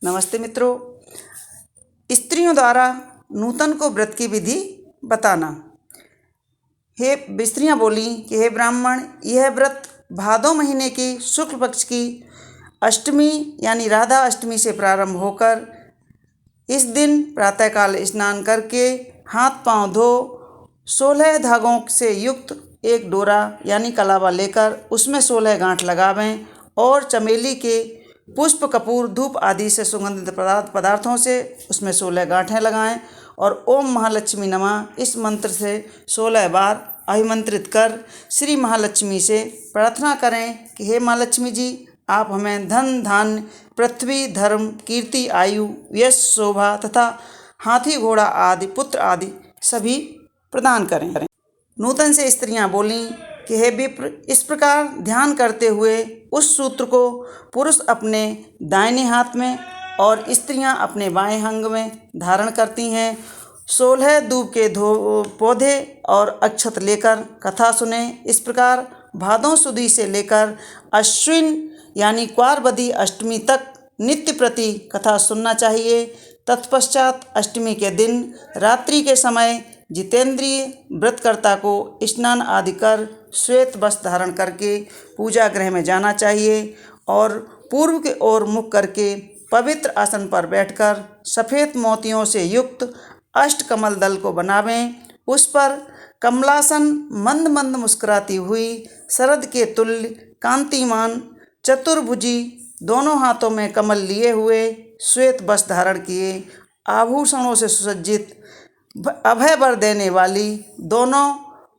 नमस्ते मित्रों। स्त्रियों द्वारा नूतन को व्रत की विधि बताना। हे स्त्रियां बोली कि हे ब्राह्मण, यह व्रत भादो महीने की शुक्ल पक्ष की अष्टमी यानी राधा अष्टमी से प्रारंभ होकर इस दिन प्रातःकाल स्नान करके हाथ पांव धो 16 धागों से युक्त एक डोरा यानी कलावा लेकर उसमें 16 गांठ लगावें और चमेली के पुष्प, कपूर, धूप आदि से सुगंधित पदार्थों से उसमें 16 गांठें लगाएं और ओम महालक्ष्मी नमः इस मंत्र से 16 बार अभिमंत्रित कर श्री महालक्ष्मी से प्रार्थना करें कि हे महालक्ष्मी जी, आप हमें धन, धान्य, पृथ्वी, धर्म, कीर्ति, आयु, यश, शोभा तथा हाथी, घोड़ा आदि पुत्र आदि सभी प्रदान करें। नूतन से स्त्रियां बोलीं कि हे विप्र, इस प्रकार ध्यान करते हुए उस सूत्र को पुरुष अपने दाहिने हाथ में और स्त्रियां अपने बाएं अंग में धारण करती हैं। 16 दूब के पौधे और अक्षत लेकर कथा सुने। इस प्रकार भादों सुदी से लेकर अश्विन यानी क्वारवदी अष्टमी तक नित्य प्रति कथा सुनना चाहिए। तत्पश्चात अष्टमी के दिन रात्रि के समय जितेंद्रिय व्रतकर्ता को स्नान आदि कर श्वेत वस्त्र धारण करके पूजा गृह में जाना चाहिए और पूर्व की ओर मुख करके पवित्र आसन पर बैठकर सफ़ेद मोतियों से युक्त अष्टकमल दल को बनावें। उस पर कमलासन मंद मंद मुस्कुराती हुई शरद के तुल्य कांतिमान चतुर्भुजी दोनों हाथों में कमल लिए हुए श्वेत वस्त्र धारण किए आभूषणों से सुसज्जित अभय वर देने वाली दोनों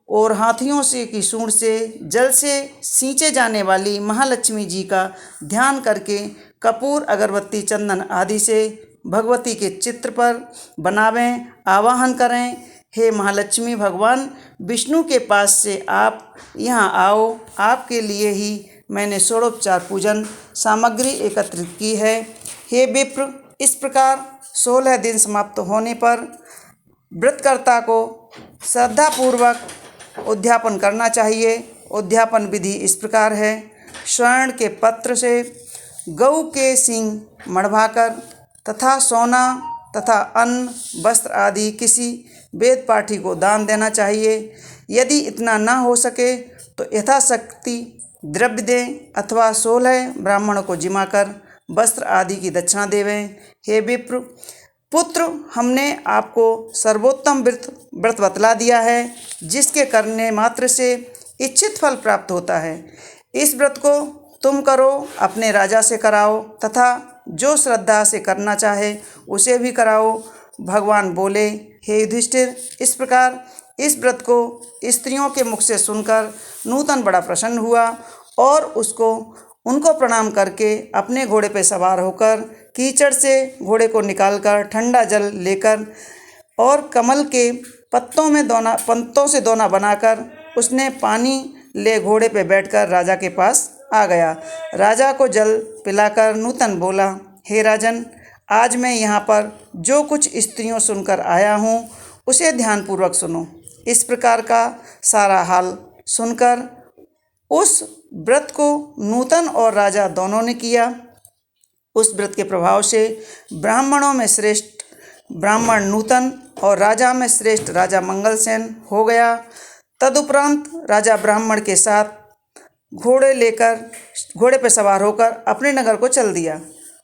और हाथियों से की सूंड से जल से सींचे जाने वाली महालक्ष्मी जी का ध्यान करके कपूर, अगरबत्ती, चंदन आदि से भगवती के चित्र पर बनावें, आवाहन करें। हे महालक्ष्मी, भगवान विष्णु के पास से आप यहाँ आओ, आपके लिए ही मैंने षोडोपचार पूजन सामग्री एकत्रित की है। हे विप्र, इस प्रकार 16 दिन समाप्त होने पर व्रतकर्ता को श्रद्धापूर्वक उद्यापन करना चाहिए। उद्यापन विधि इस प्रकार है। स्वर्ण के पत्र से गऊ के सींग मढ़वाकर तथा सोना तथा अन्न, वस्त्र आदि किसी वेद पाठी को दान देना चाहिए। यदि इतना न हो सके तो यथाशक्ति द्रव्य दें अथवा 16 ब्राह्मणों को जिमाकर वस्त्र आदि की दक्षिणा देवें। हे विप्र पुत्र, हमने आपको सर्वोत्तम व्रत बतला दिया है जिसके करने मात्र से इच्छित फल प्राप्त होता है। इस व्रत को तुम करो, अपने राजा से कराओ तथा जो श्रद्धा से करना चाहे उसे भी कराओ। भगवान बोले, हे युधिष्ठिर, इस प्रकार इस व्रत को स्त्रियों के मुख से सुनकर नूतन बड़ा प्रसन्न हुआ और उनको प्रणाम करके अपने घोड़े पर सवार होकर कीचड़ से घोड़े को निकालकर ठंडा जल लेकर और कमल के पत्तों से दोना बनाकर उसने पानी ले घोड़े पे बैठकर राजा के पास आ गया। राजा को जल पिलाकर नूतन बोला, हे राजन, आज मैं यहाँ पर जो कुछ स्त्रियों सुनकर आया हूँ उसे ध्यानपूर्वक सुनो। इस प्रकार का सारा हाल सुनकर उस व्रत को नूतन और राजा दोनों ने किया। उस व्रत के प्रभाव से ब्राह्मणों में श्रेष्ठ ब्राह्मण नूतन और राजा में श्रेष्ठ राजा मंगलसेन हो गया। तदुपरांत राजा ब्राह्मण के साथ घोड़े पर सवार होकर अपने नगर को चल दिया।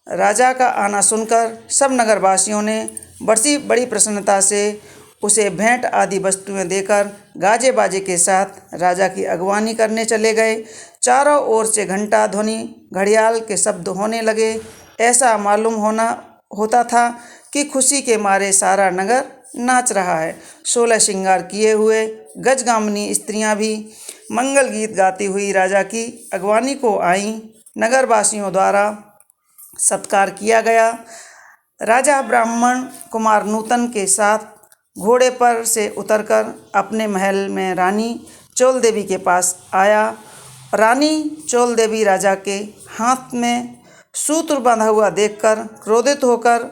राजा का आना सुनकर सब नगरवासियों ने बड़ी प्रसन्नता से उसे भेंट आदि वस्तुएं देकर गाजे बाजे के साथ राजा की अगवानी करने चले गए। चारों ओर से घंटा ध्वनि, घड़ियाल के शब्द होने लगे। ऐसा मालूम होता था कि खुशी के मारे सारा नगर नाच रहा है। 16 श्रृंगार किए हुए गजगामिनी स्त्रियां भी मंगल गीत गाती हुई राजा की अगवानी को आईं। नगरवासियों द्वारा सत्कार किया गया। राजा ब्राह्मण कुमार नूतन के साथ घोड़े पर से उतरकर अपने महल में रानी चोल देवी के पास आया। रानी चोल देवी राजा के हाथ में सूत्र बांधा हुआ देखकर क्रोधित होकर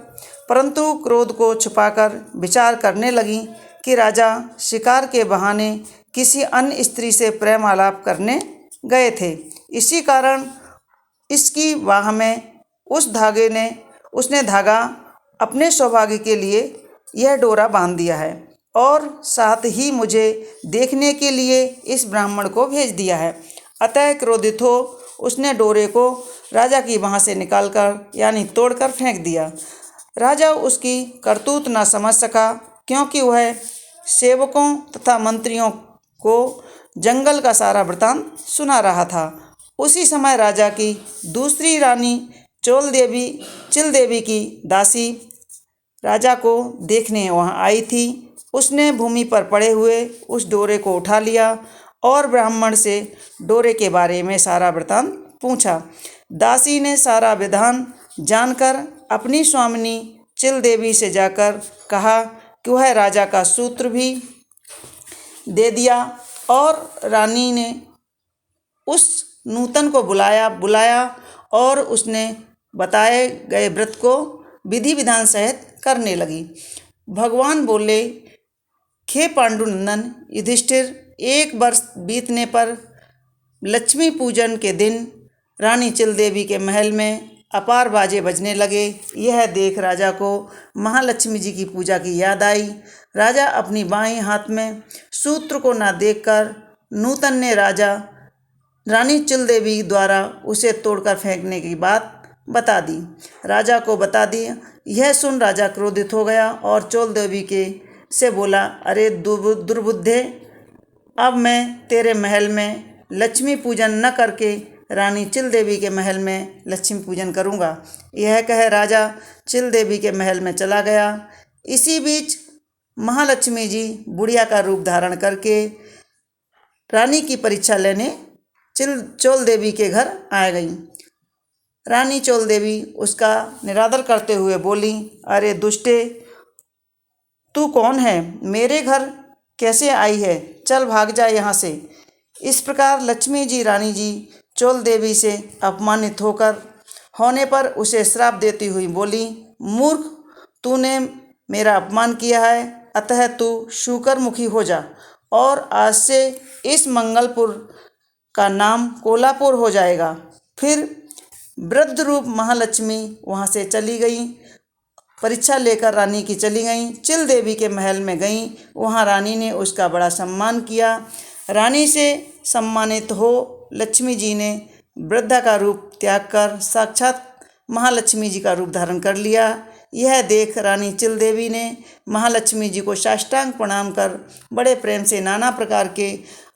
परंतु क्रोध को छुपाकर विचार करने लगी कि राजा शिकार के बहाने किसी अन्य स्त्री से प्रेम आलाप करने गए थे। इसी कारण इसकी बाह में उस धागे ने उसने धागा अपने सौभाग्य के लिए यह डोरा बांध दिया है और साथ ही मुझे देखने के लिए इस ब्राह्मण को भेज दिया है। अतः क्रोधित हो उसने डोरे को राजा की बाँह से निकालकर यानी तोड़कर फेंक दिया। राजा उसकी करतूत न समझ सका, क्योंकि वह सेवकों तथा मंत्रियों को जंगल का सारा वृतांत सुना रहा था। उसी समय राजा की दूसरी रानी चिल देवी की दासी राजा को देखने वहां आई थी। उसने भूमि पर पड़े हुए उस डोरे को उठा लिया और ब्राह्मण से डोरे के बारे में सारा वृतांत पूछा। दासी ने सारा विधान जानकर अपनी स्वामिनी चिल देवी से जाकर कहा कि वह राजा का सूत्र भी दे दिया और रानी ने उस नूतन को बुलाया और उसने बताए गए व्रत को विधि विधान सहित करने लगी। भगवान बोले, हे पांडुनंदन युधिष्ठिर, 1 वर्ष बीतने पर लक्ष्मी पूजन के दिन रानी चिल देवी के महल में अपार बाजे बजने लगे। यह देख राजा को महालक्ष्मी जी की पूजा की याद आई। राजा अपनी बाएं हाथ में सूत्र को न देखकर नूतन ने रानी चिल देवी द्वारा उसे तोड़कर फेंकने की बात बता दी। राजा को बता दी। यह सुन राजा क्रोधित हो गया और चोल देवी से बोला, अरे दुर्बुद्धे, अब मैं तेरे महल में लक्ष्मी पूजन न करके रानी चिल देवी के महल में लक्ष्मी पूजन करूँगा। यह कह राजा चिल देवी के महल में चला गया। इसी बीच महालक्ष्मी जी बुढ़िया का रूप धारण करके रानी की परीक्षा लेने चोल देवी के घर आ गई। रानी चोल देवी उसका निरादर करते हुए बोली, अरे दुष्टे, तू कौन है? मेरे घर कैसे आई है? चल भाग जा यहाँ से। इस प्रकार लक्ष्मी जी रानी जी चोल देवी से अपमानित होने पर उसे श्राप देती हुई बोली, मूर्ख, तूने मेरा अपमान किया है, अतः तू शूकर मुखी हो जा और आज से इस मंगलपुर का नाम कोलापुर हो जाएगा। फिर वृद्ध रूप महालक्ष्मी वहाँ से चली गई। परीक्षा लेकर रानी की चली गई। चिल देवी के महल में गई। वहाँ रानी ने उसका बड़ा सम्मान किया। रानी से सम्मानित हो लक्ष्मी जी ने वृद्धा का रूप त्याग कर साक्षात महालक्ष्मी जी का रूप धारण कर लिया। यह देख रानी चिल देवी ने महालक्ष्मी जी को साष्टांग प्रणाम कर बड़े प्रेम से नाना प्रकार के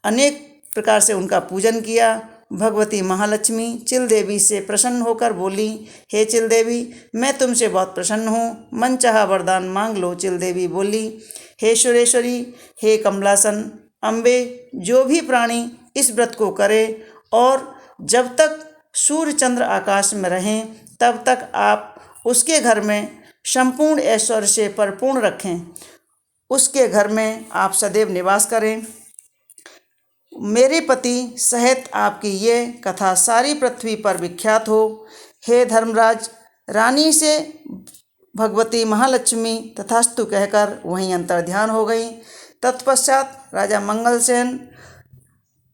अनेक प्रकार से उनका पूजन किया। भगवती महालक्ष्मी चिल देवी से प्रसन्न होकर बोली, हे चिल देवी, मैं तुमसे बहुत प्रसन्न हूँ, मन चाहा वरदान मांग लो। चिल देवी बोली, हे सुरेश्वरी, हे कमलासन अम्बे, जो भी प्राणी इस व्रत को करे और जब तक सूर्य चंद्र आकाश में रहें तब तक आप उसके घर में संपूर्ण ऐश्वर्य से परिपूर्ण रखें, उसके घर में आप सदैव निवास करें। मेरे पति सहित आपकी ये कथा सारी पृथ्वी पर विख्यात हो। हे धर्मराज, रानी से भगवती महालक्ष्मी तथास्तु कहकर वहीं अंतर्ध्यान हो गई। तत्पश्चात राजा मंगलसेन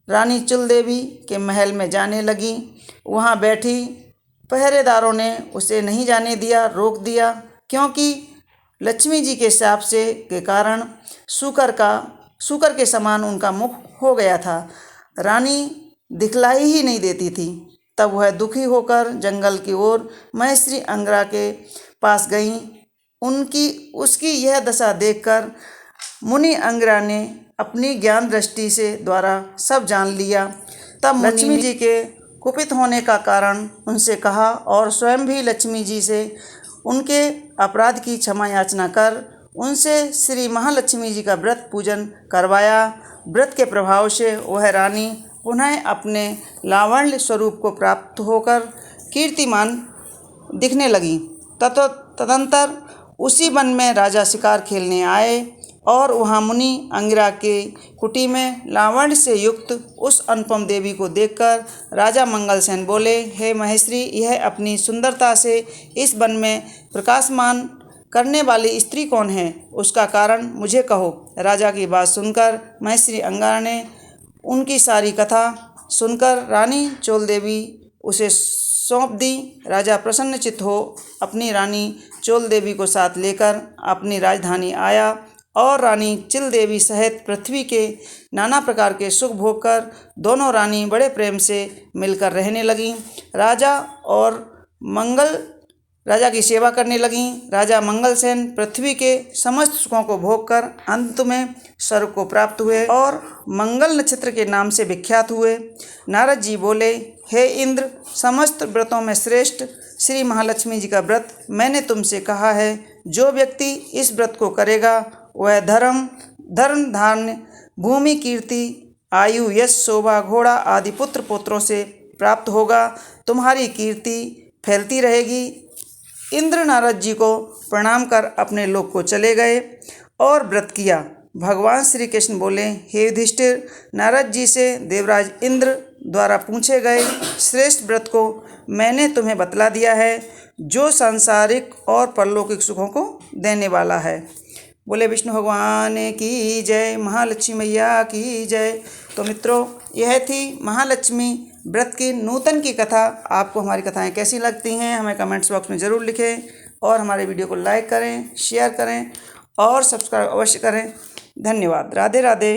रानी चिल देवी के महल में जाने लगी। वहाँ बैठी पहरेदारों ने उसे नहीं जाने दिया, रोक दिया, क्योंकि लक्ष्मी जी के शाप से के कारण सूकर के समान उनका मुख हो गया था। रानी दिखलाई ही नहीं देती थी। तब वह दुखी होकर जंगल की ओर महर्षि अंगिरा के पास गई। उसकी यह दशा देखकर मुनि अंगिरा ने अपनी ज्ञान दृष्टि से द्वारा सब जान लिया। तब लक्ष्मी जी के कुपित होने का कारण उनसे कहा और स्वयं भी लक्ष्मी जी से उनके अपराध की क्षमा याचना कर उनसे श्री महालक्ष्मी जी का व्रत पूजन करवाया। व्रत के प्रभाव से वह रानी पुनः अपने लावण्य स्वरूप को प्राप्त होकर कीर्तिमान दिखने लगी। तदंतर उसी वन में राजा शिकार खेलने आए और वहाँ मुनि अंगिरा के कुटी में लावण्य से युक्त उस अनुपम देवी को देखकर राजा मंगलसेन बोले, हे महेश्वरी, यह अपनी सुंदरता से इस वन में प्रकाशमान करने वाली स्त्री कौन है? उसका कारण मुझे कहो। राजा की बात सुनकर महर्षि अंगिरा ने उनकी सारी कथा सुनकर रानी चोल देवी उसे सौंप दी। राजा प्रसन्नचित्त हो अपनी रानी चोल देवी को साथ लेकर अपनी राजधानी आया और रानी चिल देवी सहित पृथ्वी के नाना प्रकार के सुख भोग कर दोनों रानी बड़े प्रेम से मिलकर रहने लगीं। राजा की सेवा करने लगीं। राजा मंगलसेन पृथ्वी के समस्त सुखों को भोग कर अंत में स्वर्ग को प्राप्त हुए और मंगल नक्षत्र के नाम से विख्यात हुए। नारद जी बोले, हे इंद्र, समस्त व्रतों में श्रेष्ठ श्री महालक्ष्मी जी का व्रत मैंने तुमसे कहा है। जो व्यक्ति इस व्रत को करेगा वह धर्म धान्य भूमि कीर्ति आयु यश शोभा घोड़ा आदि पुत्र पुत्रों से प्राप्त होगा। तुम्हारी कीर्ति फैलती रहेगी। इंद्र नारद जी को प्रणाम कर अपने लोक को चले गए और व्रत किया। भगवान श्री कृष्ण बोले, हे युधिष्ठिर, नारद जी से देवराज इंद्र द्वारा पूछे गए श्रेष्ठ व्रत को मैंने तुम्हें बतला दिया है, जो सांसारिक और परलौकिक सुखों को देने वाला है। बोले विष्णु भगवान की जय, महालक्ष्मी मैया की जय। तो मित्रों, यह थी महालक्ष्मी व्रत की नूतन की कथा। आपको हमारी कथाएं कैसी लगती हैं हमें कमेंट्स बॉक्स में ज़रूर लिखें और हमारे वीडियो को लाइक करें, शेयर करें और सब्सक्राइब अवश्य करें। धन्यवाद। राधे राधे।